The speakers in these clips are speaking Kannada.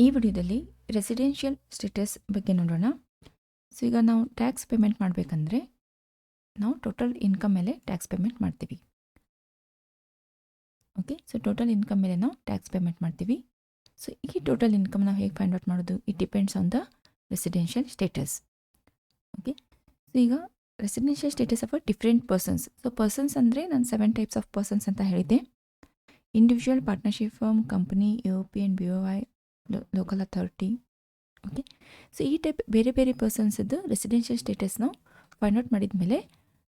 ಈ ವಿಡಿಯೋದಲ್ಲಿ ರೆಸಿಡೆನ್ಷಿಯಲ್ ಸ್ಟೇಟಸ್ ಬಗ್ಗೆ ನೋಡೋಣ. ಸೊ ಈಗ ನಾವು ಟ್ಯಾಕ್ಸ್ ಪೇಮೆಂಟ್ ಮಾಡಬೇಕಂದ್ರೆ ನಾವು ಟೋಟಲ್ ಇನ್ಕಮ್ ಮೇಲೆ ಟ್ಯಾಕ್ಸ್ ಪೇಮೆಂಟ್ ಮಾಡ್ತೀವಿ. ಓಕೆ, ಸೊ ಟೋಟಲ್ ಇನ್ಕಮ್ ಮೇಲೆ ನಾವು ಟ್ಯಾಕ್ಸ್ ಪೇಮೆಂಟ್ ಮಾಡ್ತೀವಿ. ಸೊ ಈ ಟೋಟಲ್ ಇನ್ಕಮ್ ನಾವು ಹೇಗೆ ಫೈಂಡ್ ಔಟ್ ಮಾಡೋದು? It depends on the residential status. Okay, so ಈಗ residential status of different persons. So persons ಅಂದರೆ ನಾನು 7 ಟೈಪ್ಸ್ ಆಫ್ ಪರ್ಸನ್ಸ್ ಅಂತ ಹೇಳಿದ್ದೆ. Individual, partnership firm, company, European, BOI, local authority. Okay, so ಈ ಟೈಪ್ ಬೇರೆ ಬೇರೆ ಪರ್ಸನ್ಸದ್ದು ರೆಸಿಡೆನ್ಷಿಯಲ್ ಸ್ಟೇಟಸ್ನ ಫೈಂಡ್ ಔಟ್ ಮಾಡಿದ ಮೇಲೆ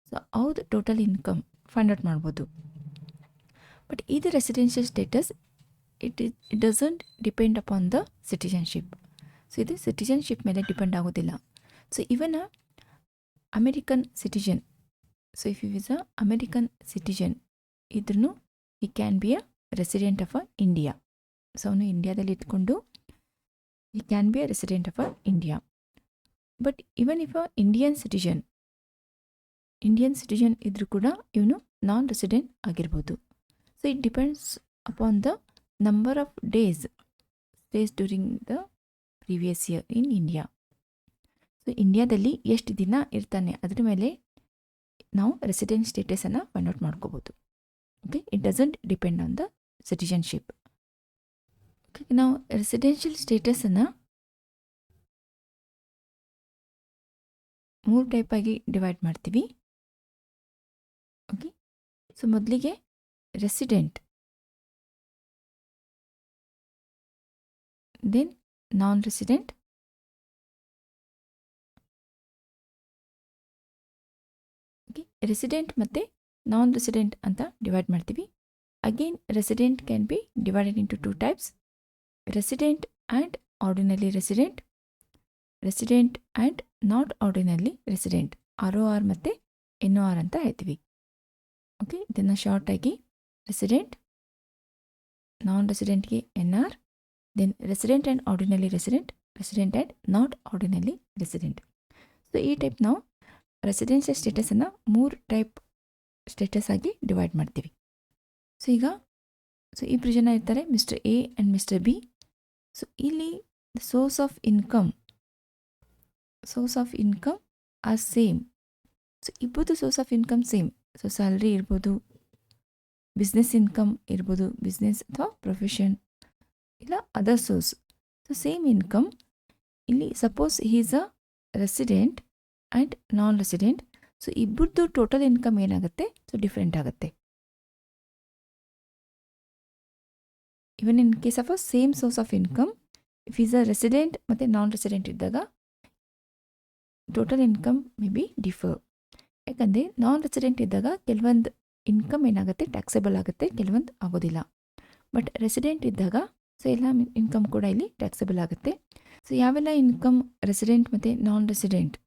ಸೊ ಅವ್ರದ್ದು ಟೋಟಲ್ ಇನ್ಕಮ್ ಫೈಂಡ್ ಔಟ್ ಮಾಡ್ಬೋದು. ಬಟ್ ಇದು residential status it doesn't depend upon the citizenship. So ಇದು ಸಿಟಿಜನ್ಶಿಪ್ ಮೇಲೆ ಡಿಪೆಂಡ್ ಆಗೋದಿಲ್ಲ. So even American citizen, so if you is a American citizen ಇದ್ರೂ he can be a resident of a India. So ಅವನು ಇಂಡಿಯಾದಲ್ಲಿ ಇಟ್ಕೊಂಡು he can be a resident of India. But even if a Indian citizen ಇದ್ರೂ ಕೂಡ ಇವನು ನಾನ್ ರೆಸಿಡೆಂಟ್ ಆಗಿರ್ಬೋದು. So it depends upon the number of days during the previous year in India. So ಇಂಡಿಯಾದಲ್ಲಿ ಎಷ್ಟು ದಿನ ಇರ್ತಾನೆ ಅದ್ರ ಮೇಲೆ ನಾವು ರೆಸಿಡೆಂಟ್ ಸ್ಟೇಟಸನ್ನು ಫೈಂಡ್ ಔಟ್ ಮಾಡ್ಕೋಬೋದು. Okay, it doesn't depend on the citizenship. ನಾವು ರೆಸಿಡೆನ್ಷಿಯಲ್ ಸ್ಟೇಟಸನ್ನು 3 ಟೈಪ್ ಆಗಿ ಡಿವೈಡ್ ಮಾಡ್ತೀವಿ. ಓಕೆ, ಸೊ ಮೊದಲಿಗೆ resident, then non resident, okay, resident ಮತ್ತು ನಾನ್ ರೆಸಿಡೆಂಟ್ ಅಂತ ಡಿವೈಡ್ ಮಾಡ್ತೀವಿ. Again resident can be divided into 2 types: resident and ordinary resident, resident and not ordinary resident, ROR ಮತ್ತು NOR ಅಂತ ಹೇಳ್ತೀವಿ. ಓಕೆ, ಇದನ್ನು ಶಾರ್ಟಾಗಿ ರೆಸಿಡೆಂಟ್, ನಾನ್ ರೆಸಿಡೆಂಟ್ಗೆ NR, then resident and ordinary resident, resident and not ordinary resident. So ಈ ಟೈಪ್ ನಾವು ರೆಸಿಡೆನ್ಷಿಯಲ್ ಸ್ಟೇಟಸನ್ನು 3 ಟೈಪ್ ಸ್ಟೇಟಸ್ ಆಗಿ ಡಿವೈಡ್ ಮಾಡ್ತೀವಿ. ಸೊ ಈಗ ಇಬ್ಬರು ಜನ ಇರ್ತಾರೆ, mister A and mister B. So ಇಲ್ಲಿ source of income are same. So ಇಬ್ಬರದು source of income same. So salary ಇರ್ಬೋದು, ಬಿಸ್ನೆಸ್ ಇನ್ಕಮ್ ಇರ್ಬೋದು, ಬಿಸ್ನೆಸ್ ಅಥವಾ ಪ್ರೊಫೆಷನ್ ಇಲ್ಲ other source. So same income. ಇಲ್ಲಿ suppose he is a resident and non resident. So ಇಬ್ಬರದು ಟೋಟಲ್ ಇನ್ಕಮ್ ಏನಾಗುತ್ತೆ? ಸೊ ಡಿಫ್ರೆಂಟ್ ಆಗುತ್ತೆ. Even in case of a same source of income, if is a resident ಮತ್ತು ನಾನ್ ರೆಸಿಡೆಂಟ್ ಇದ್ದಾಗ total income may be differ. ಯಾಕಂದರೆ ನಾನ್ ರೆಸಿಡೆಂಟ್ ಇದ್ದಾಗ ಕೆಲವೊಂದು ಇನ್ಕಮ್ ಏನಾಗುತ್ತೆ ಟ್ಯಾಕ್ಸೇಬಲ್ ಆಗುತ್ತೆ, ಕೆಲವೊಂದು ಆಗೋದಿಲ್ಲ. ಬಟ್ ರೆಸಿಡೆಂಟ್ ಇದ್ದಾಗ ಸೊ ಎಲ್ಲ ಇನ್ಕಮ್ ಕೂಡ ಇಲ್ಲಿ ಟ್ಯಾಕ್ಸೇಬಲ್ ಆಗುತ್ತೆ. ಸೊ ಯಾವೆಲ್ಲ ಇನ್ಕಮ್ ರೆಸಿಡೆಂಟ್ ಮತ್ತು ನಾನ್ ರೆಸಿಡೆಂಟ್,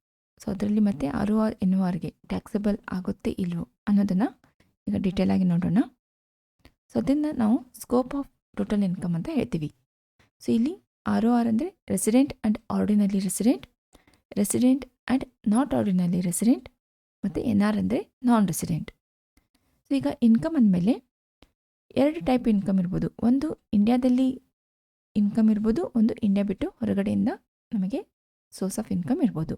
ಸೊ ಅದರಲ್ಲಿ ಮತ್ತೆ ROR NORಗೆ ಟ್ಯಾಕ್ಸೇಬಲ್ ಆಗುತ್ತೆ ಇಲ್ವೋ ಅನ್ನೋದನ್ನು ಈಗ ಡೀಟೇಲ್ ಆಗಿ ನೋಡೋಣ. ಸೊ ಅದನ್ನು ನಾವು ಸ್ಕೋಪ್ ಆಫ್ ಟೋಟಲ್ ಇನ್ಕಮ್ ಅಂತ ಹೇಳ್ತೀವಿ. ಸೊ ಇಲ್ಲಿ ROR ಅಂದರೆ resident and ordinary resident, resident and not ordinary resident, ಮತ್ತು NR ಅಂದರೆ ನಾನ್ ರೆಸಿಡೆಂಟ್. ಸೊ ಈಗ ಇನ್ಕಮ್ ಅಂದಮೇಲೆ 2 ಟೈಪ್ ಇನ್ಕಮ್ ಇರ್ಬೋದು. ಒಂದು ಇಂಡಿಯಾದಲ್ಲಿ ಇನ್ಕಮ್ ಇರ್ಬೋದು, ಒಂದು ಇಂಡಿಯಾ ಬಿಟ್ಟು ಹೊರಗಡೆಯಿಂದ ನಮಗೆ ಸೋರ್ಸ್ ಆಫ್ ಇನ್ಕಮ್ ಇರ್ಬೋದು.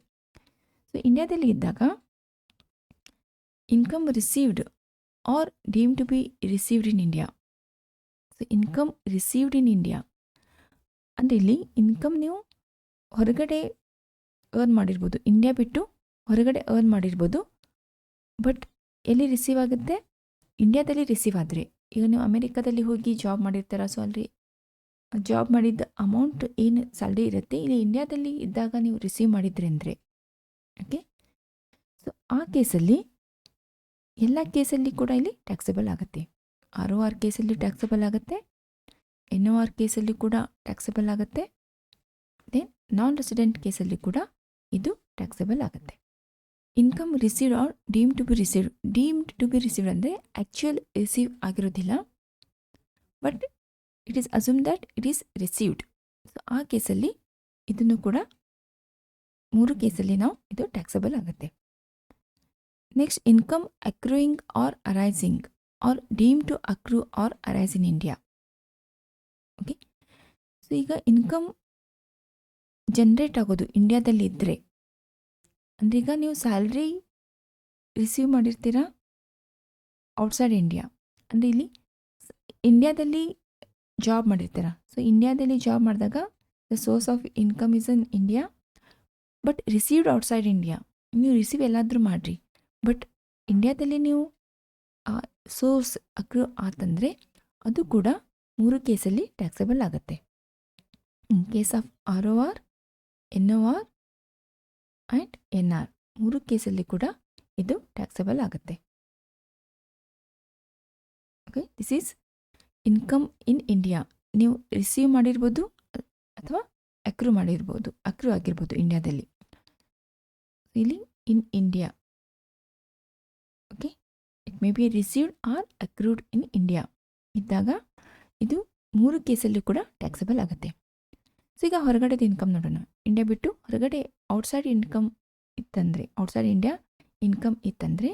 ಸೊ ಇಂಡಿಯಾದಲ್ಲಿ ಇದ್ದಾಗ income received are deem to be received in India. So income received in India ಅಂದರೆ ಇಲ್ಲಿ ಇನ್ಕಮ್ ನೀವು ಹೊರಗಡೆ ಅರ್ನ್ ಮಾಡಿರ್ಬೋದು, ಇಂಡಿಯಾ ಬಿಟ್ಟು ಹೊರಗಡೆ ಅರ್ನ್ ಮಾಡಿರ್ಬೋದು. ಬಟ್ ಎಲ್ಲಿ ರಿಸೀವ್ ಆಗುತ್ತೆ? ಇಂಡಿಯಾದಲ್ಲಿ ರಿಸೀವ್ ಆದರೆ. ಈಗ ನೀವು ಅಮೆರಿಕಾದಲ್ಲಿ ಹೋಗಿ ಜಾಬ್ ಮಾಡಿರ್ತಾರ, ಸೊ ಅಲ್ಲಿ ಜಾಬ್ ಮಾಡಿದ್ದ ಅಮೌಂಟ್ ಏನು ಸ್ಯಾಲ್ರಿ ಇರುತ್ತೆ ಇಲ್ಲಿ ಇಂಡಿಯಾದಲ್ಲಿ ಇದ್ದಾಗ ನೀವು ರಿಸೀವ್ ಮಾಡಿದ್ರಿ ಅಂದರೆ. ಓಕೆ, ಸೊ ಆ ಕೇಸಲ್ಲಿ ಎಲ್ಲ ಕೇಸಲ್ಲಿ ಕೂಡ ಇಲ್ಲಿ ಟ್ಯಾಕ್ಸೇಬಲ್ ಆಗುತ್ತೆ. ROR ಕೇಸಲ್ಲಿ ಟ್ಯಾಕ್ಸೇಬಲ್ ಆಗುತ್ತೆ, NOR ಕೇಸಲ್ಲಿ ಕೂಡ ಟ್ಯಾಕ್ಸೇಬಲ್ ಆಗುತ್ತೆ, ದೆನ್ ನಾನ್ ರೆಸಿಡೆಂಟ್ ಕೇಸಲ್ಲಿ ಕೂಡ ಇದು ಟ್ಯಾಕ್ಸೇಬಲ್ ಆಗುತ್ತೆ. Income received are deem to be received ಅಂದರೆ ಆ್ಯಕ್ಚುಯಲ್ ರಿಸೀವ್ ಆಗಿರೋದಿಲ್ಲ, but it is assume that it is received. So ಆ ಕೇಸಲ್ಲಿ ಇದನ್ನು ಕೂಡ 3 ಕೇಸಲ್ಲಿ ನಾವು ಇದು ಟ್ಯಾಕ್ಸೇಬಲ್ ಆಗುತ್ತೆ. Next income accruing or arising or deem to accrue or arise in India. Okay, so ಈಗ ಇನ್ಕಮ್ ಜನ್ರೇಟ್ ಆಗೋದು ಇಂಡಿಯಾದಲ್ಲಿ ಇದ್ದರೆ, ಅಂದರೆ ಈಗ ನೀವು ಸ್ಯಾಲ್ರಿ ರಿಸೀವ್ ಮಾಡಿರ್ತೀರಾ ಔಟ್ಸೈಡ್ ಇಂಡಿಯಾ, ಅಂದರೆ ಇಲ್ಲಿ ಇಂಡಿಯಾದಲ್ಲಿ ಜಾಬ್ ಮಾಡಿರ್ತೀರ. ಸೊ ಇಂಡಿಯಾದಲ್ಲಿ ಜಾಬ್ ಮಾಡಿದಾಗ the source of income is in India, but received outside India. ನೀವು ರಿಸೀವ್ ಎಲ್ಲಾದರೂ ಮಾಡಿರಿ, ಬಟ್ ಇಂಡಿಯಾದಲ್ಲಿ ನೀವು ಸೋರ್ಸ್ ಅಕ್ರೂ ಆತಂದರೆ ಅದು ಕೂಡ 3 ಕೇಸಲ್ಲಿ ಟ್ಯಾಕ್ಸಬಲ್ ಆಗುತ್ತೆ. In case of ROR, NOR and NR 3 ಕೇಸಲ್ಲಿ ಕೂಡ ಇದು ಟ್ಯಾಕ್ಸಬಲ್ ಆಗುತ್ತೆ. Okay, this is income in India. ನೀವು ರಿಸೀವ್ ಮಾಡಿರ್ಬೋದು ಅಥವಾ ಅಕ್ರೂ ಆಗಿರ್ಬೋದು ಇಂಡಿಯಾದಲ್ಲಿ. ಇಲ್ಲಿ in India, okay, it may be received or accrued in India ಇದ್ದಾಗ ಇದು 3 ಕೇಸಲ್ಲೂ ಕೂಡ ಟ್ಯಾಕ್ಸಬಲ್ ಆಗುತ್ತೆ. ಸೊ ಈಗ ಹೊರಗಡೆದು ಇನ್ಕಮ್ ನೋಡೋಣ. ಇಂಡಿಯಾ ಬಿಟ್ಟು ಹೊರಗಡೆ ಔಟ್ಸೈಡ್ ಇನ್ಕಮ್ ಇತ್ತಂದರೆ, ಔಟ್ಸೈಡ್ ಇಂಡಿಯಾ ಇನ್ಕಮ್ ಇತ್ತಂದರೆ,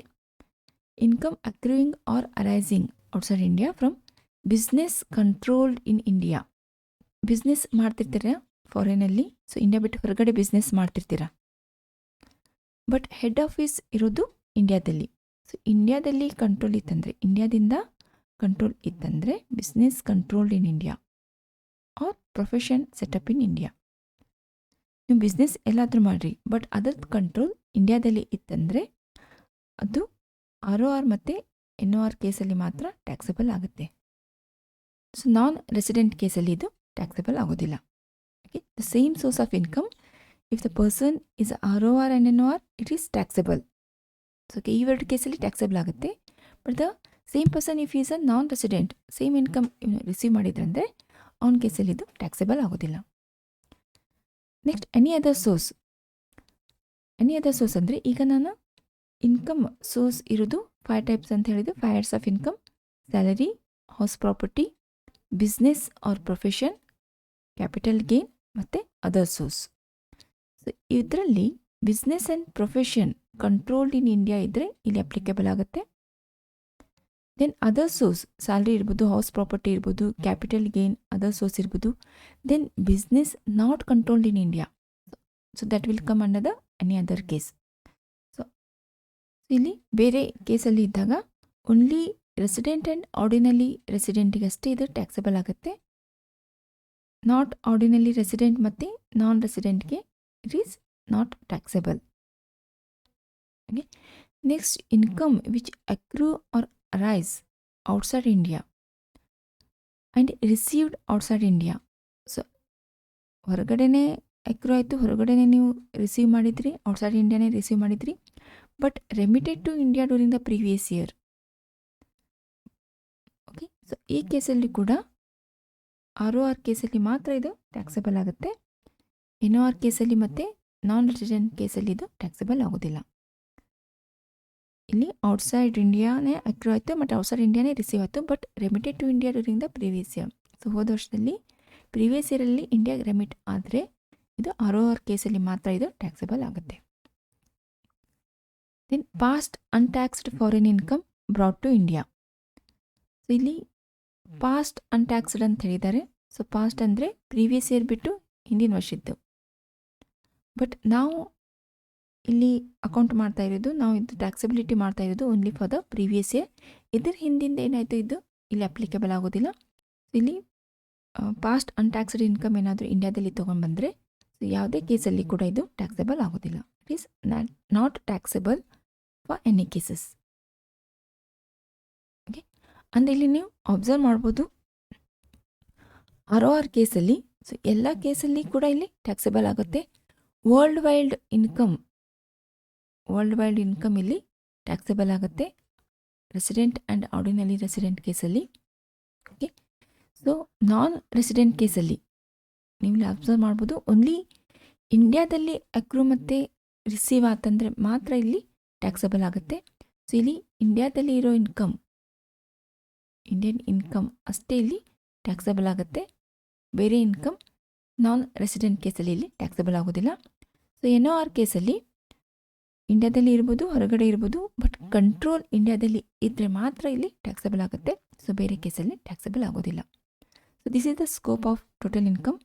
income accruing or arising outside India from business controlled in India. Business ಮಾಡ್ತಿರ್ತೀರ ಫಾರಿನಲ್ಲಿ, ಸೊ ಇಂಡಿಯಾ ಬಿಟ್ಟು ಹೊರಗಡೆ ಬಿಸ್ನೆಸ್ ಮಾಡ್ತಿರ್ತೀರ, ಬಟ್ ಹೆಡ್ ಆಫೀಸ್ ಇರೋದು ಇಂಡಿಯಾದಲ್ಲಿ. ಸೊ ಇಂಡಿಯಾದಲ್ಲಿ ಕಂಟ್ರೋಲ್ ಇತ್ತಂದರೆ, ಇಂಡಿಯಾದಿಂದ ಕಂಟ್ರೋಲ್ ಇತ್ತಂದರೆ business controlled in India or profession setup in India. ನೀವು ಬಿಸ್ನೆಸ್ ಎಲ್ಲಾದರೂ ಮಾಡಿರಿ, ಬಟ್ ಅದರದ್ದು ಕಂಟ್ರೋಲ್ ಇಂಡಿಯಾದಲ್ಲಿ ಇತ್ತಂದರೆ ಅದು ROR ಮತ್ತು NOR ಕೇಸಲ್ಲಿ ಮಾತ್ರ ಟ್ಯಾಕ್ಸಬಲ್ ಆಗುತ್ತೆ. ಸೊ ನಾನ್ ರೆಸಿಡೆಂಟ್ ಕೇಸಲ್ಲಿ ಇದು ಟ್ಯಾಕ್ಸಬಲ್ ಆಗೋದಿಲ್ಲ. Okay, the same source of income, if the person is ROR and NOR, it is taxable. So okay, ಈ 2 ಕೇಸಲ್ಲಿ ಟ್ಯಾಕ್ಸಬಲ್ ಆಗುತ್ತೆ. But the same person if is a non resident, same income receive ಮಾಡಿದ್ರಂದರೆ ಅವನ ಕೇಸಲ್ಲಿ ಇದು ಟ್ಯಾಕ್ಸಬಲ್ ಆಗೋದಿಲ್ಲ. Next any other source. Any other source ಅಂದರೆ ಈಗ ನಾನು ಇನ್ಕಮ್ ಸೋರ್ಸ್ ಇರೋದು 5 ಟೈಪ್ಸ್ ಅಂತ ಹೇಳಿದ್ದು. 5 types of income: salary, house property, business or profession, capital gain ಮತ್ತು ಅದರ್ ಸೋರ್ಸ್. ಸೊ ಇದರಲ್ಲಿ business and profession controlled in India ಇದ್ದರೆ ಇಲ್ಲಿ ಅಪ್ಲಿಕೇಬಲ್ ಆಗುತ್ತೆ. ದೆನ್ ಅದರ್ ಸೋರ್ಸ್, ಸ್ಯಾಲ್ರಿ ಇರ್ಬೋದು, ಹೌಸ್ ಪ್ರಾಪರ್ಟಿ ಇರ್ಬೋದು, ಕ್ಯಾಪಿಟಲ್ ಗೇನ್, ಅದರ್ ಸೋರ್ಸ್ ಇರ್ಬೋದು. Then business not controlled in India, so that will come under the any other case. So ಇಲ್ಲಿ ಬೇರೆ ಕೇಸಲ್ಲಿ ಇದ್ದಾಗ ಓನ್ಲಿ ರೆಸಿಡೆಂಟ್ ಆ್ಯಂಡ್ ಆರ್ಡಿನಲಿ ರೆಸಿಡೆಂಟಿಗೆ ಅಷ್ಟೇ ಇದು ಟ್ಯಾಕ್ಸಬಲ್ ಆಗುತ್ತೆ. ನಾಟ್ ಆರ್ಡಿನಲಿ ರೆಸಿಡೆಂಟ್ ಮತ್ತು ನಾನ್ ರೆಸಿಡೆಂಟ್ಗೆ it is not taxable. Okay, next income which accrue or arise outside India and received outside India. So ಹೊರಗಡೆನೇ ಅಕ್ರೂ ಆಯಿತು, ಹೊರಗಡೆನೇ ನೀವು ರಿಸೀವ್ ಮಾಡಿದ್ರಿ, ಔಟ್ಸೈಡ್ ಇಂಡಿಯಾನೇ ರಿಸೀವ್ ಮಾಡಿದ್ರಿ, but remitted to India during the previous year. Okay, so ಈ ಕೇಸಲ್ಲಿ ಕೂಡ ROR ಕೇಸಲ್ಲಿ ಮಾತ್ರ ಇದು ಟ್ಯಾಕ್ಸಬಲ್ ಆಗುತ್ತೆ. NOR ಕೇಸಲ್ಲಿ ಮತ್ತು ನಾನ್ ರೆಸಿಡೆಂಟ್ ಕೇಸಲ್ಲಿ ಇದು ಟ್ಯಾಕ್ಸಬಲ್ ಆಗೋದಿಲ್ಲ. ಇಲ್ಲಿ ಔಟ್ಸೈಡ್ ಇಂಡಿಯಾನೇ ಅಕ್ರೂ ಆಯಿತು, ಬಟ್ ಔಟ್ಸೈಡ್ ಇಂಡಿಯಾನೇ ರಿಸೀವ್ ಆಯಿತು, but remitted to India during the previous year. So ಹೋದ ವರ್ಷದಲ್ಲಿ ಪ್ರೀವಿಯಸ್ ಇಯರಲ್ಲಿ ಇಂಡಿಯಾಗೆ ರೆಮಿಟ್ ಆದರೆ ಇದು ROR ಕೇಸಲ್ಲಿ ಮಾತ್ರ ಇದು ಟ್ಯಾಕ್ಸಬಲ್ ಆಗುತ್ತೆ. Then past untaxed foreign income brought to India. So ಇಲ್ಲಿ ಪಾಸ್ಟ್ ಅನ್ಟ್ಯಾಕ್ಸ್ಡ್ ಅಂತ ಹೇಳಿದ್ದಾರೆ. ಸೊ ಪಾಸ್ಟ್ ಅಂದರೆ ಪ್ರೀವಿಯಸ್ ಇಯರ್ ಬಿಟ್ಟು ಹಿಂದಿನ ವರ್ಷದ್ದು. ಬಟ್ ನಾವು ಇಲ್ಲಿ ಅಕೌಂಟ್ ಮಾಡ್ತಾ ಇರೋದು, ನಾವು ಇದು ಟ್ಯಾಕ್ಸಬಿಲಿಟಿ ಮಾಡ್ತಾ ಇರೋದು only for the previous year. ಇದ್ರ ಹಿಂದಿಂದ ಏನಾಯಿತು ಇದು ಇಲ್ಲಿ ಅಪ್ಲಿಕೇಬಲ್ ಆಗೋದಿಲ್ಲ. ಇಲ್ಲಿ ಪಾಸ್ಟ್ ಅನ್ಟ್ಯಾಕ್ಸ್ಡ್ ಇನ್ಕಮ್ ಏನಾದರೂ ಇಂಡಿಯಾದಲ್ಲಿ ತೊಗೊಂಡ್ಬಂದರೆ ಸೊ ಯಾವುದೇ ಕೇಸಲ್ಲಿ ಕೂಡ ಇದು ಟ್ಯಾಕ್ಸಬಲ್ ಆಗೋದಿಲ್ಲ. It is not taxable for any cases. Okay, ಅಂದರೆ ಇಲ್ಲಿ ನೀವು ಅಬ್ಸರ್ವ್ ಮಾಡ್ಬೋದು ROR ಕೇಸಲ್ಲಿ ಸೊ ಎಲ್ಲ ಕೇಸಲ್ಲಿ ಕೂಡ ಇಲ್ಲಿ ಟ್ಯಾಕ್ಸಬಲ್ ಆಗುತ್ತೆ. ವರ್ಲ್ಡ್ ವೈಡ್ ಇನ್ಕಮ್ ಇಲ್ಲಿ ಟ್ಯಾಕ್ಸಬಲ್ ಆಗುತ್ತೆ ರೆಸಿಡೆಂಟ್ ಆ್ಯಂಡ್ ಆರ್ಡಿನರಿ ರೆಸಿಡೆಂಟ್ ಕೇಸಲ್ಲಿ. ಓಕೆ, ಸೊ ನಾನ್ ರೆಸಿಡೆಂಟ್ ಕೇಸಲ್ಲಿ ನೀವು ಅಬ್ಸರ್ವ್ ಮಾಡ್ಬೋದು ಓನ್ಲಿ ಇಂಡಿಯಾದಲ್ಲಿ ಅಕ್ರೂ ಮತ್ತು ರಿಸೀವ್ ಆತಂದರೆ ಮಾತ್ರ ಇಲ್ಲಿ ಟ್ಯಾಕ್ಸಬಲ್ ಆಗುತ್ತೆ. ಸೊ ಇಲ್ಲಿ ಇಂಡಿಯಾದಲ್ಲಿ ಇರೋ ಇಂಡಿಯನ್ ಇನ್ಕಮ್ ಅಷ್ಟೇ ಇಲ್ಲಿ ಟ್ಯಾಕ್ಸಬಲ್ ಆಗುತ್ತೆ. ಬೇರೆ ಇನ್ಕಮ್ ನಾನ್ ರೆಸಿಡೆಂಟ್ ಕೇಸಲ್ಲಿ ಇಲ್ಲಿ ಟ್ಯಾಕ್ಸಬಲ್ ಆಗೋದಿಲ್ಲ. ಸೊ NOR ಕೇಸಲ್ಲಿ ಇಂಡಿಯಾದಲ್ಲಿ ಇರ್ಬೋದು, ಹೊರಗಡೆ ಇರ್ಬೋದು, ಬಟ್ ಕಂಟ್ರೋಲ್ ಇಂಡಿಯಾದಲ್ಲಿ ಇದ್ದರೆ ಮಾತ್ರ ಇಲ್ಲಿ ಟ್ಯಾಕ್ಸಬಲ್ ಆಗುತ್ತೆ. ಸೊ ಬೇರೆ ಕೇಸಲ್ಲಿ ಟ್ಯಾಕ್ಸಬಲ್ ಆಗೋದಿಲ್ಲ. So this is the scope of total income.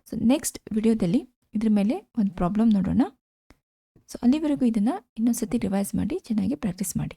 So next ವಿಡಿಯೋದಲ್ಲಿ ಇದ್ರ ಮೇಲೆ ಒಂದು ಪ್ರಾಬ್ಲಮ್ ನೋಡೋಣ. ಸೊ ಅಲ್ಲಿವರೆಗೂ ಇದನ್ನು ಇನ್ನೊಂದು ಸತಿ ರಿವೈಸ್ ಮಾಡಿ ಚೆನ್ನಾಗಿ ಪ್ರಾಕ್ಟೀಸ್ ಮಾಡಿ.